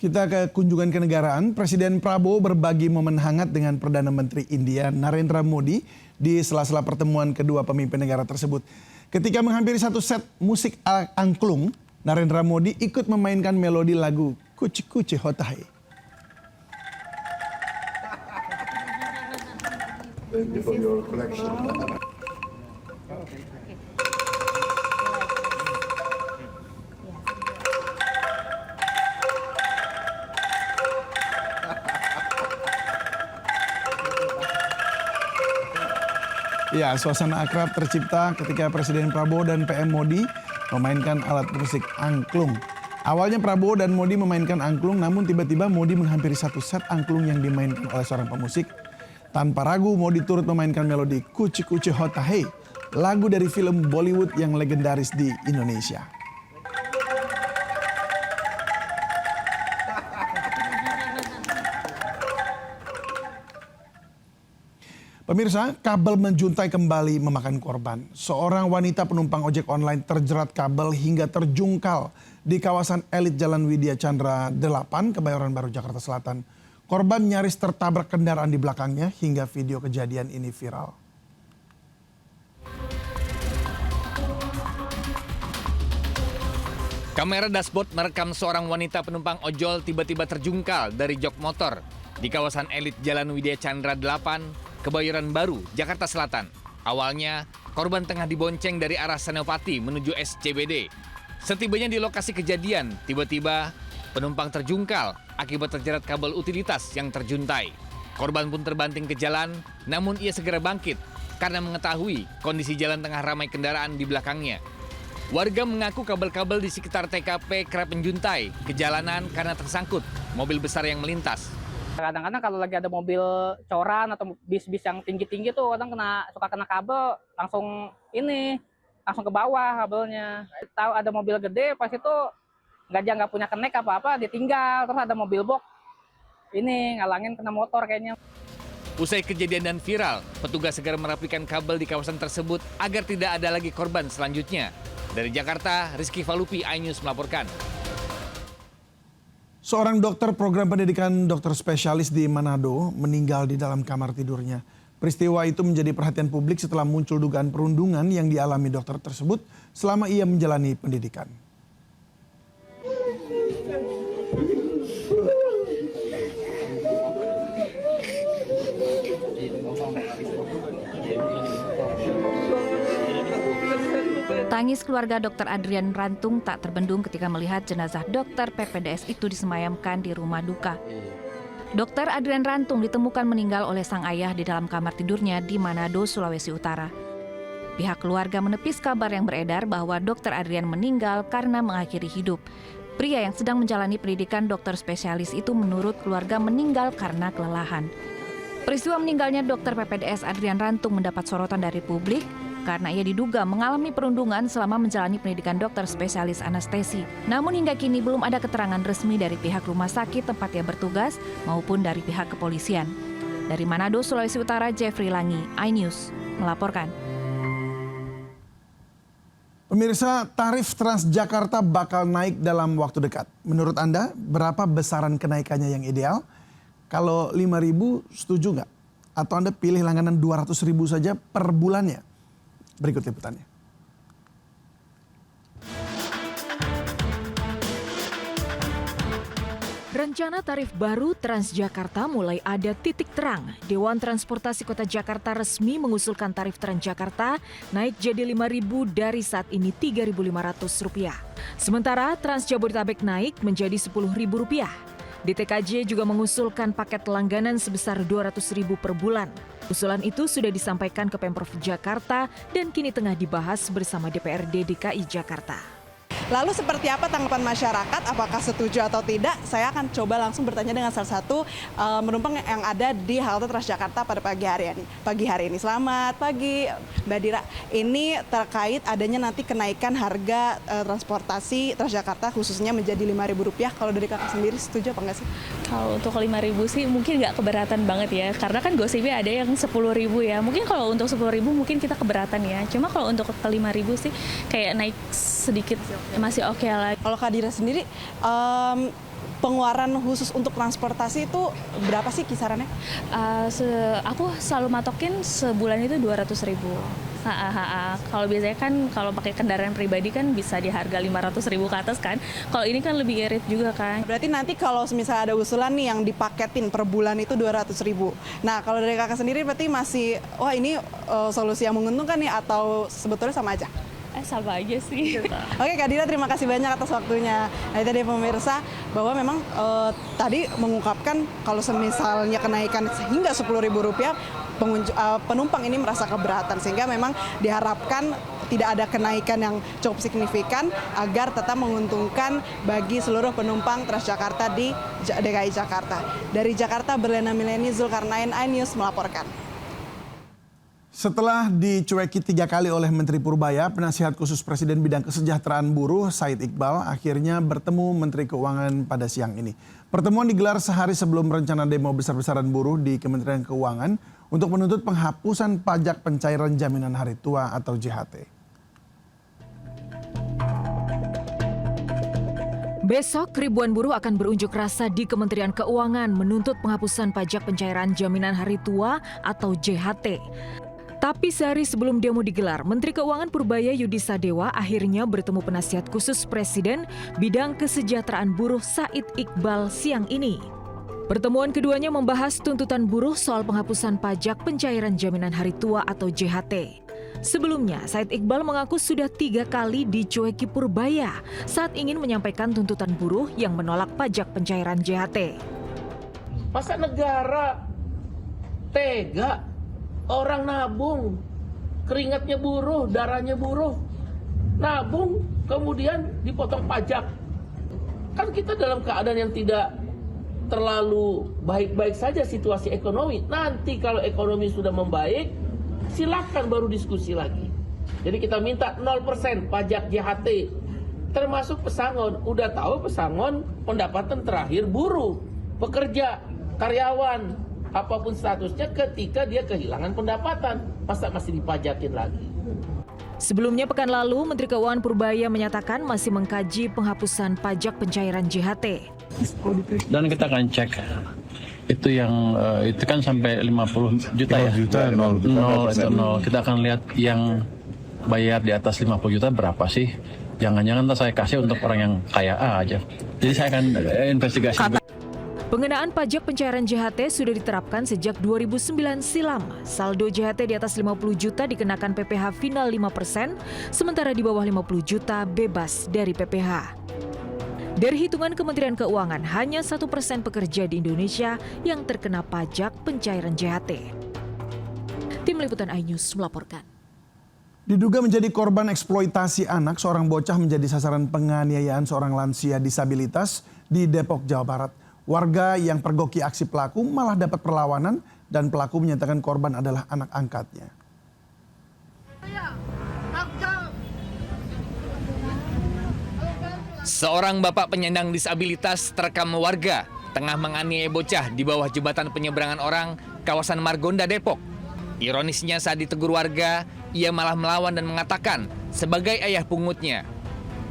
Kita ke kunjungan kenegaraan. Presiden Prabowo berbagi momen hangat dengan Perdana Menteri India Narendra Modi di sela-sela pertemuan kedua pemimpin negara tersebut. Ketika menghampiri satu set musik angklung, Narendra Modi ikut memainkan melodi lagu Kuch Kuch Hota Hai. Ya, suasana akrab tercipta ketika Presiden Prabowo dan PM Modi memainkan alat musik angklung. Awalnya Prabowo dan Modi memainkan angklung, namun tiba-tiba Modi menghampiri satu set angklung yang dimainkan oleh seorang pemusik. Tanpa ragu, Modi turut memainkan melodi Kuch Kuch Hota Hai, lagu dari film Bollywood yang legendaris di Indonesia. Pemirsa, kabel menjuntai kembali memakan korban. Seorang wanita penumpang ojek online terjerat kabel hingga terjungkal di kawasan elit Jalan Widya Chandra 8, Kebayoran Baru, Jakarta Selatan. Korban nyaris tertabrak kendaraan di belakangnya hingga video kejadian ini viral. Kamera dashboard merekam seorang wanita penumpang ojol tiba-tiba terjungkal dari jok motor di kawasan elit Jalan Widya Chandra 8, Kebayoran Baru, Jakarta Selatan. Awalnya, korban tengah dibonceng dari arah Senopati menuju SCBD. Setibanya di lokasi kejadian, tiba-tiba penumpang terjungkal akibat terjerat kabel utilitas yang terjuntai. Korban pun terbanting ke jalan, namun ia segera bangkit karena mengetahui kondisi jalan tengah ramai kendaraan di belakangnya. Warga mengaku kabel-kabel di sekitar TKP kerap menjuntai ke jalanan karena tersangkut mobil besar yang melintas. Kadang-kadang kalau lagi ada mobil coran atau bis-bis yang tinggi-tinggi tuh kadang suka kena kabel, langsung ke bawah kabelnya. Tahu ada mobil gede, pas itu nggak punya connect apa-apa, ditinggal. Terus ada mobil box, ngalangin kena motor kayaknya. Usai kejadian dan viral, petugas segera merapikan kabel di kawasan tersebut agar tidak ada lagi korban selanjutnya. Dari Jakarta, Rizky Falupi, iNews melaporkan. Seorang dokter program pendidikan dokter spesialis di Manado meninggal di dalam kamar tidurnya. Peristiwa itu menjadi perhatian publik setelah muncul dugaan perundungan yang dialami dokter tersebut selama ia menjalani pendidikan. Tangis keluarga Dr. Adrian Rantung tak terbendung ketika melihat jenazah dokter PPDS itu disemayamkan di rumah duka. Dr. Adrian Rantung ditemukan meninggal oleh sang ayah di dalam kamar tidurnya di Manado, Sulawesi Utara. Pihak keluarga menepis kabar yang beredar bahwa Dr. Adrian meninggal karena mengakhiri hidup. Pria yang sedang menjalani pendidikan dokter spesialis itu menurut keluarga meninggal karena kelelahan. Peristiwa meninggalnya Dr. PPDS Adrian Rantung mendapat sorotan dari publik karena ia diduga mengalami perundungan selama menjalani pendidikan dokter spesialis anestesi. Namun hingga kini belum ada keterangan resmi dari pihak rumah sakit tempat ia bertugas maupun dari pihak kepolisian. Dari Manado, Sulawesi Utara, Jeffrey Langi, iNews melaporkan. Pemirsa, tarif Transjakarta bakal naik dalam waktu dekat. Menurut Anda, berapa besaran kenaikannya yang ideal? Kalau 5.000 setuju nggak? Atau Anda pilih langganan 200.000 saja per bulannya? Berikut liputannya. Rencana tarif baru Transjakarta mulai ada titik terang. Dewan Transportasi Kota Jakarta resmi mengusulkan tarif Transjakarta naik jadi Rp5.000 dari saat ini Rp3.500. Sementara Transjabodetabek naik menjadi Rp10.000. DTKJ juga mengusulkan paket langganan sebesar Rp200.000 per bulan. Usulan itu sudah disampaikan ke Pemprov Jakarta dan kini tengah dibahas bersama DPRD DKI Jakarta. Lalu seperti apa tanggapan masyarakat, apakah setuju atau tidak? Saya akan coba langsung bertanya dengan salah satu penumpang yang ada di halte Transjakarta pada pagi hari ini. Selamat pagi Mbak Dira, ini terkait adanya nanti kenaikan harga transportasi Transjakarta khususnya menjadi Rp5.000. Kalau dari kakak sendiri setuju apa enggak sih? Kalau untuk 5.000 sih mungkin nggak keberatan banget ya, karena kan gosipnya ada yang 10.000 ya. Mungkin kalau untuk 10.000 mungkin kita keberatan ya. Cuma kalau untuk ke 5.000 sih kayak naik sedikit masih oke lah. Kalau Kak Dira sendiri pengeluaran khusus untuk transportasi itu berapa sih kisarannya? Aku selalu matokin sebulan itu 200.000. Kalau biasanya kan kalau pakai kendaraan pribadi kan bisa di harga 500.000 ke atas kan. Kalau ini kan lebih irit juga kan. Berarti nanti kalau misalnya ada usulan nih yang dipaketin per bulan itu 200.000. Nah kalau dari kakak sendiri berarti masih, wah ini solusi yang menguntungkan nih atau sebetulnya sama aja? Sama aja sih. Oke Kak Dina, terima kasih banyak atas waktunya. Nah itu tadi pemirsa bahwa memang tadi mengungkapkan kalau misalnya kenaikan hingga Rp10.000 penumpang ini merasa keberatan sehingga memang diharapkan tidak ada kenaikan yang cukup signifikan agar tetap menguntungkan bagi seluruh penumpang Transjakarta di DKI Jakarta. Dari Jakarta, Berlena Mileni, Zulkarnain, iNews melaporkan. Setelah dicueki 3 kali oleh Menteri Purbaya, penasihat khusus Presiden bidang kesejahteraan buruh Said Iqbal akhirnya bertemu Menteri Keuangan pada siang ini. Pertemuan digelar sehari sebelum rencana demo besar-besaran buruh di Kementerian Keuangan untuk menuntut penghapusan pajak pencairan jaminan hari tua atau JHT. Besok, ribuan buruh akan berunjuk rasa di Kementerian Keuangan menuntut penghapusan pajak pencairan jaminan hari tua atau JHT. Tapi sehari sebelum demo digelar, Menteri Keuangan Purbaya Yudi Sadewa akhirnya bertemu penasihat khusus Presiden bidang kesejahteraan buruh Said Iqbal siang ini. Pertemuan keduanya membahas tuntutan buruh soal penghapusan pajak pencairan jaminan hari tua atau JHT. Sebelumnya, Said Iqbal mengaku sudah 3 kali dicueki Purbaya saat ingin menyampaikan tuntutan buruh yang menolak pajak pencairan JHT. Masa negara tega? Orang nabung, keringatnya buruh, darahnya buruh, nabung, kemudian dipotong pajak. Kan kita dalam keadaan yang tidak terlalu baik-baik saja situasi ekonomi. Nanti kalau ekonomi sudah membaik, silakan baru diskusi lagi. Jadi kita minta 0% pajak JHT, termasuk pesangon. Udah tahu pesangon pendapatan terakhir buruh, pekerja, karyawan, apapun statusnya ketika dia kehilangan pendapatan, masa masih dipajakin lagi. Sebelumnya pekan lalu, Menteri Keuangan Purbaya menyatakan masih mengkaji penghapusan pajak pencairan JHT. Dan kita akan cek itu yang itu kan sampai 50 juta ya. Nol itu nol. Kita akan lihat yang bayar di atas 50 juta berapa sih? Jangan-jangan saya kasih untuk orang yang kaya aja. Jadi saya akan investigasi. Pengenaan pajak pencairan JHT sudah diterapkan sejak 2009 silam. Saldo JHT di atas 50 juta dikenakan PPh final 5%, sementara di bawah 50 juta bebas dari PPh. Dari hitungan Kementerian Keuangan, hanya 1% pekerja di Indonesia yang terkena pajak pencairan JHT. Tim Liputan iNews melaporkan. Diduga menjadi korban eksploitasi anak, seorang bocah menjadi sasaran penganiayaan seorang lansia disabilitas di Depok, Jawa Barat. Warga yang pergoki aksi pelaku malah dapat perlawanan dan pelaku menyatakan korban adalah anak angkatnya. Seorang bapak penyandang disabilitas terekam warga tengah menganiaya bocah di bawah jembatan penyeberangan orang kawasan Margonda, Depok. Ironisnya saat ditegur warga, ia malah melawan dan mengatakan sebagai ayah pungutnya.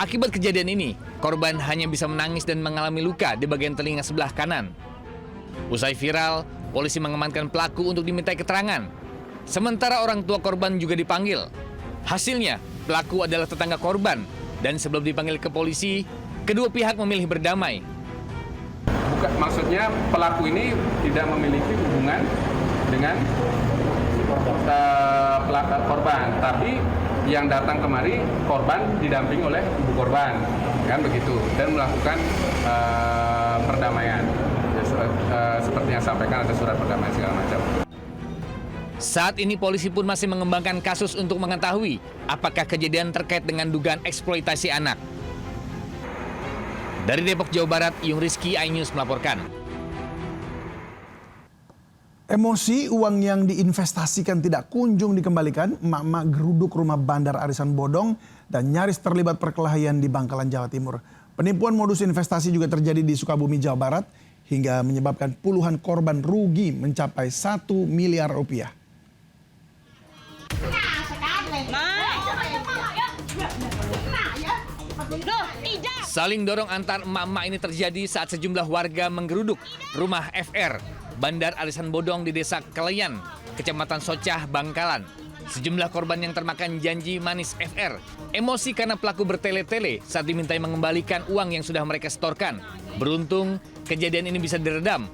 Akibat kejadian ini, korban hanya bisa menangis dan mengalami luka di bagian telinga sebelah kanan. Usai viral, polisi mengamankan pelaku untuk dimintai keterangan. Sementara orang tua korban juga dipanggil. Hasilnya, pelaku adalah tetangga korban dan sebelum dipanggil ke polisi, kedua pihak memilih berdamai. Maksudnya pelaku ini tidak memiliki hubungan dengan korban, tapi yang datang kemari korban didamping oleh ibu korban, kan begitu, dan melakukan perdamaian. Seperti yang sampaikan ada surat perdamaian segala macam. Saat ini polisi pun masih mengembangkan kasus untuk mengetahui apakah kejadian terkait dengan dugaan eksploitasi anak. Dari Depok, Jawa Barat, Yung Rizky, iNews melaporkan. Emosi uang yang diinvestasikan tidak kunjung dikembalikan, emak-emak geruduk rumah bandar arisan bodong dan nyaris terlibat perkelahian di Bangkalan, Jawa Timur. Penipuan modus investasi juga terjadi di Sukabumi, Jawa Barat hingga menyebabkan puluhan korban rugi mencapai 1 miliar rupiah. Saling dorong antar emak-emak ini terjadi saat sejumlah warga menggeruduk rumah FR, Bandar Arisan Bodong di Desa Keleyan, Kecamatan Socah, Bangkalan. Sejumlah korban yang termakan janji manis FR emosi karena pelaku bertele-tele saat dimintai mengembalikan uang yang sudah mereka setorkan. Beruntung, kejadian ini bisa diredam.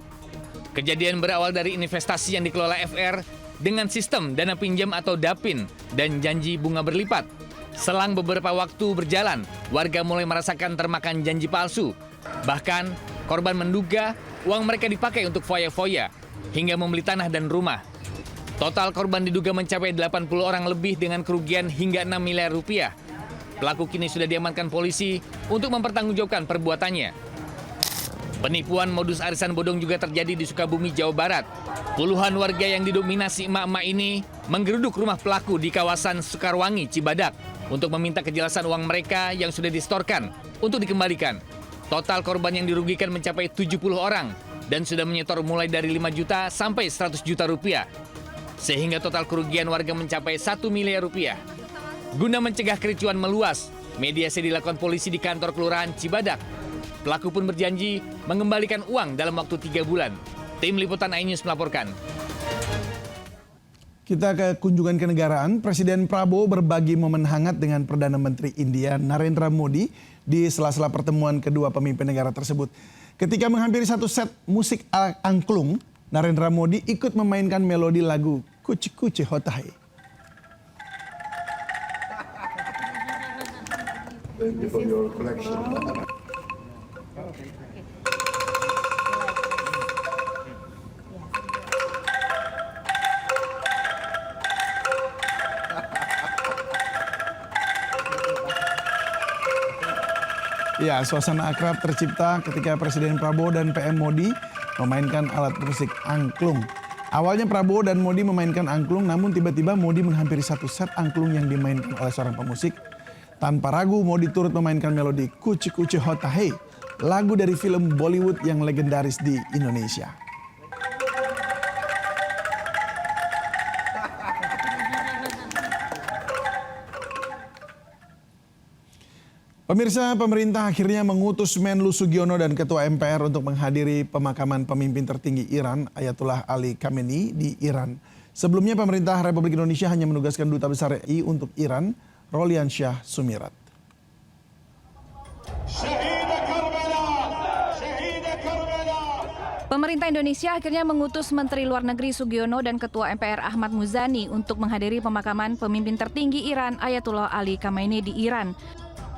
Kejadian berawal dari investasi yang dikelola FR dengan sistem dana pinjam atau DAPIN dan janji bunga berlipat. Selang beberapa waktu berjalan, warga mulai merasakan termakan janji palsu. Bahkan, korban menduga uang mereka dipakai untuk foya-foya hingga membeli tanah dan rumah. Total korban diduga mencapai 80 orang lebih dengan kerugian hingga 6 miliar rupiah. Pelaku kini sudah diamankan polisi untuk mempertanggungjawabkan perbuatannya. Penipuan modus arisan bodong juga terjadi di Sukabumi, Jawa Barat. Puluhan warga yang didominasi emak-emak ini menggeruduk rumah pelaku di kawasan Sukarwangi, Cibadak untuk meminta kejelasan uang mereka yang sudah disetorkan untuk dikembalikan. Total korban yang dirugikan mencapai 70 orang dan sudah menyetor mulai dari 5 juta sampai 100 juta rupiah. Sehingga total kerugian warga mencapai 1 miliar rupiah. Guna mencegah kericuan meluas, mediasi dilakukan polisi di kantor Kelurahan Cibadak. Pelaku pun berjanji mengembalikan uang dalam waktu 3 bulan. Tim Liputan iNews melaporkan. Kita ke kunjungan kenegaraan. Presiden Prabowo berbagi momen hangat dengan Perdana Menteri India Narendra Modi di sela-sela pertemuan kedua pemimpin negara tersebut. Ketika menghampiri satu set musik angklung, Narendra Modi ikut memainkan melodi lagu Kuch Kuch Hota Hai. Ya, suasana akrab tercipta ketika Presiden Prabowo dan PM Modi memainkan alat musik angklung. Awalnya Prabowo dan Modi memainkan angklung, namun tiba-tiba Modi menghampiri satu set angklung yang dimainkan oleh seorang pemusik. Tanpa ragu, Modi turut memainkan melodi Kuch Kuch Hota Hai, lagu dari film Bollywood yang legendaris di Indonesia. Pemirsa, pemerintah akhirnya mengutus Menlu Sugiono dan Ketua MPR untuk menghadiri pemakaman pemimpin tertinggi Iran, Ayatollah Ali Khamenei di Iran. Sebelumnya pemerintah Republik Indonesia hanya menugaskan Duta Besar RI untuk Iran, Rolian Shah Sumirat. Pemerintah Indonesia akhirnya mengutus Menteri Luar Negeri Sugiono dan Ketua MPR Ahmad Muzani untuk menghadiri pemakaman pemimpin tertinggi Iran, Ayatollah Ali Khamenei di Iran.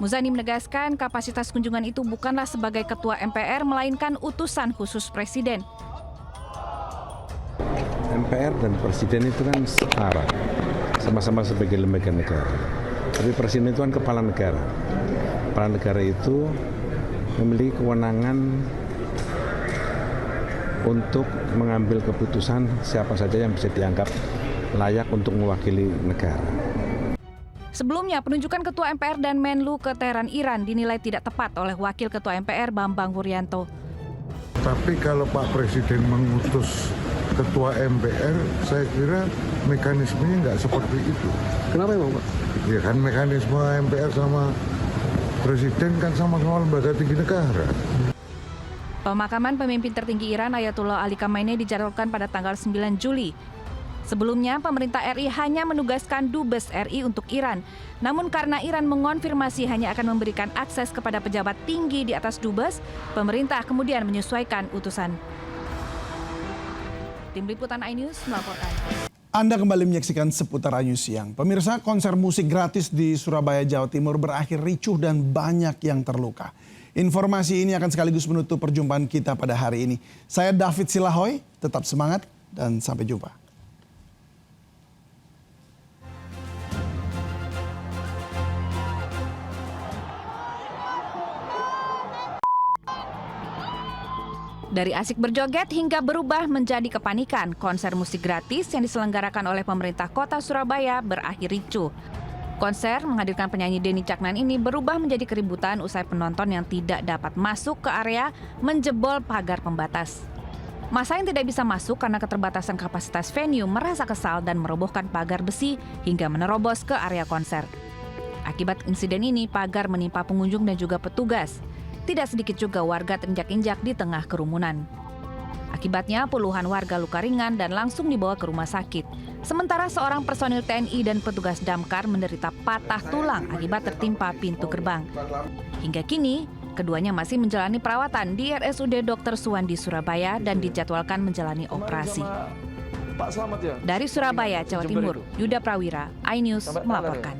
Muzani menegaskan kapasitas kunjungan itu bukanlah sebagai Ketua MPR, melainkan utusan khusus Presiden. MPR dan Presiden itu kan setara, sama-sama sebagai lembaga negara. Tapi Presiden itu kan kepala negara. Kepala negara itu memiliki kewenangan untuk mengambil keputusan siapa saja yang bisa dianggap layak untuk mewakili negara. Sebelumnya, penunjukan Ketua MPR dan Menlu ke Teheran, Iran dinilai tidak tepat oleh Wakil Ketua MPR Bambang Wuryanto. Tapi kalau Pak Presiden mengutus Ketua MPR, saya kira mekanismenya nggak seperti itu. Kenapa emang Pak? Ya kan mekanisme MPR sama Presiden kan sama-sama lembaga tinggi negara. Pemakaman pemimpin tertinggi Iran, Ayatollah Ali Khamenei dijadwalkan pada tanggal 9 Juli. Sebelumnya, pemerintah RI hanya menugaskan Dubes RI untuk Iran. Namun karena Iran mengonfirmasi hanya akan memberikan akses kepada pejabat tinggi di atas Dubes, pemerintah kemudian menyesuaikan utusan. Tim Liputan iNews melaporkan. Anda kembali menyaksikan seputar iNews Siang. Pemirsa, konser musik gratis di Surabaya, Jawa Timur berakhir ricuh dan banyak yang terluka. Informasi ini akan sekaligus menutup perjumpaan kita pada hari ini. Saya David Silahoy, tetap semangat dan sampai jumpa. Dari asik berjoget hingga berubah menjadi kepanikan, konser musik gratis yang diselenggarakan oleh pemerintah kota Surabaya berakhir ricuh. Konser menghadirkan penyanyi Denny Caknan ini berubah menjadi keributan usai penonton yang tidak dapat masuk ke area menjebol pagar pembatas. Masa yang tidak bisa masuk karena keterbatasan kapasitas venue merasa kesal dan merobohkan pagar besi hingga menerobos ke area konser. Akibat insiden ini, pagar menimpa pengunjung dan juga petugas. Tidak sedikit juga warga terinjak-injak di tengah kerumunan. Akibatnya puluhan warga luka ringan dan langsung dibawa ke rumah sakit. Sementara seorang personil TNI dan petugas damkar menderita patah tulang akibat tertimpa pintu gerbang. Hingga kini, keduanya masih menjalani perawatan di RSUD Dr. Suwandi Surabaya dan dijadwalkan menjalani operasi. Dari Surabaya, Jawa Timur, Yuda Prawira, iNews melaporkan.